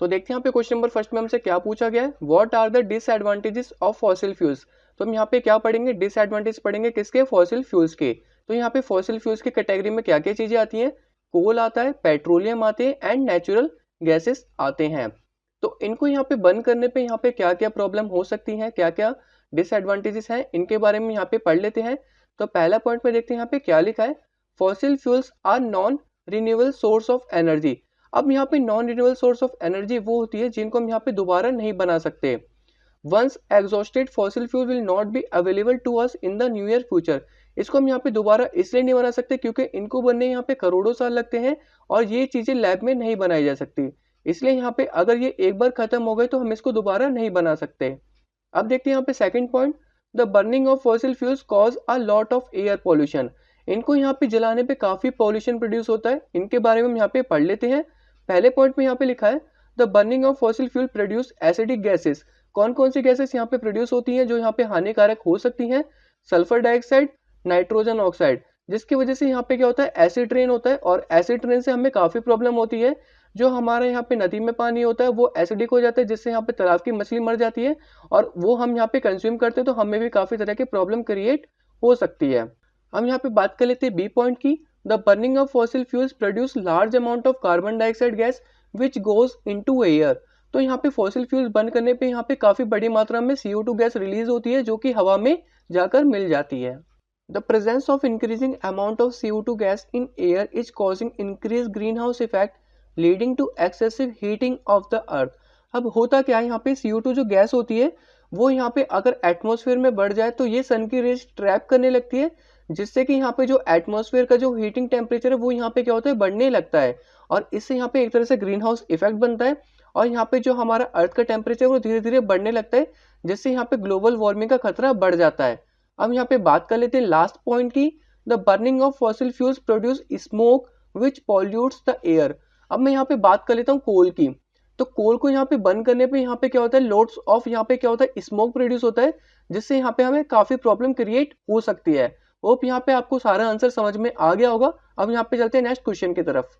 तो देखते हैं यहाँ पे क्वेश्चन नंबर फर्स्ट में हमसे क्या पूछा गया है, what are the disadvantages of fossil fuels. तो हम यहाँ पे क्या पढ़ेंगे, डिसएडवांटेज पढ़ेंगे किसके, फॉसिल फ्यूल्स के। तो यहाँ पे फॉसिल फ्यूल्स की कैटेगरी में क्या क्या चीजें आती हैं, कोल आता है, पेट्रोलियम आते हैं एंड नेचुरल गैसेस आते हैं। तो इनको यहाँ पे बंद करने पे यहाँ पे क्या क्या प्रॉब्लम हो सकती है, क्या क्या डिसएडवांटेजेस हैं, इनके बारे में यहाँ पे पढ़ लेते हैं। तो पहला पॉइंट में देखते हैं यहाँ पे क्या लिखा है, fossil fuels are non renewable source of energy. अब यहाँ पे non renewable source of energy वो होती है जिनको हम यहाँ पे दोबारा नहीं बना सकते। Once exhausted fossil fuel will not be available to us in the near future. इसको हम यहाँ पे दोबारा इसलिए नहीं बना सकते क्योंकि इनको बनने यहाँ पे करोड़ों साल लगते हैं और ये चीजें लैब में नहीं बनाई जा सकती। इसलिए यहाँ पे अगर ये एक बार खत्म हो गए तो हम इसको दोबारा नहीं बना सकते। अब देखते हैं यहाँ पे second point, the burning of fossil fuels cause a lot of air pollution. इनको यहाँ पे जलाने पे काफी पॉल्यूशन प्रोड्यूस होता है, इनके बारे में हम यहाँ पे पढ़ लेते हैं। पहले पॉइंट में यहाँ पे लिखा है, the burning of fossil fuel produce acidic gases. कौन कौन सी गैसेस यहाँ पे प्रोड्यूस होती हैं जो यहाँ पे हानिकारक हो सकती हैं, सल्फर डाइऑक्साइड, नाइट्रोजन ऑक्साइड, जिसकी वजह से यहाँ पे क्या होता है, एसिड रेन होता है और एसिड रेन से हमें काफी प्रॉब्लम होती है। जो हमारे यहाँ पे नदी में पानी होता है वो एसिडिक हो जाता है जिससे यहाँ पे तालाब की मछली मर जाती है और वो हम यहाँ पे कंज्यूम करते हैं तो हमें भी काफी तरह की प्रॉब्लम क्रिएट हो सकती है। हम यहाँ पे बात कर लेते हैं बी पॉइंट की, the burning of fossil fuels produce large amount of carbon dioxide gas which goes into air. तो यहाँ पे फॉसिल फ्यूल्स बर्न करने पे यहाँ पे काफी बड़ी मात्रा में CO2 गैस रिलीज होती है जो कि हवा में जाकर मिल जाती है। The presence of increasing amount of CO2 gas in air is causing increase green house effect leading to excessive heating of the earth. अब होता क्या है, यहाँ पे CO2 जो गैस होती है वो यहाँ पे अगर एटमॉस्फेयर में बढ़ जाए तो ये सन की रेज ट्रैप करने लगती है जिससे कि यहाँ पे जो एटमॉस्फेयर का जो हीटिंग टेम्परेचर है वो यहाँ पे क्या होता है, बढ़ने लगता है और इससे यहाँ पे एक तरह से ग्रीन हाउस इफेक्ट बनता है और यहाँ पे जो हमारा अर्थ का टेम्परेचर वो धीरे धीरे बढ़ने लगता है जिससे यहाँ पे ग्लोबल वार्मिंग का खतरा बढ़ जाता है। अब यहाँ पे बात कर लेते हैं लास्ट पॉइंट की, the burning of fossil fuels produce smoke which pollutes the air. अब मैं यहाँ पे बात कर लेता हूँ कोल की। तो कोल को यहाँ पे बर्न करने पे यहाँ पे क्या होता है, लोड्स ऑफ यहाँ पे क्या होता है, स्मोक प्रोड्यूस होता है जिससे यहाँ पे हमें काफी प्रॉब्लम क्रिएट हो सकती है। होप यहाँ पे आपको सारा आंसर समझ में आ गया होगा। अब यहाँ पे चलते हैं नेक्स्ट क्वेश्चन की तरफ।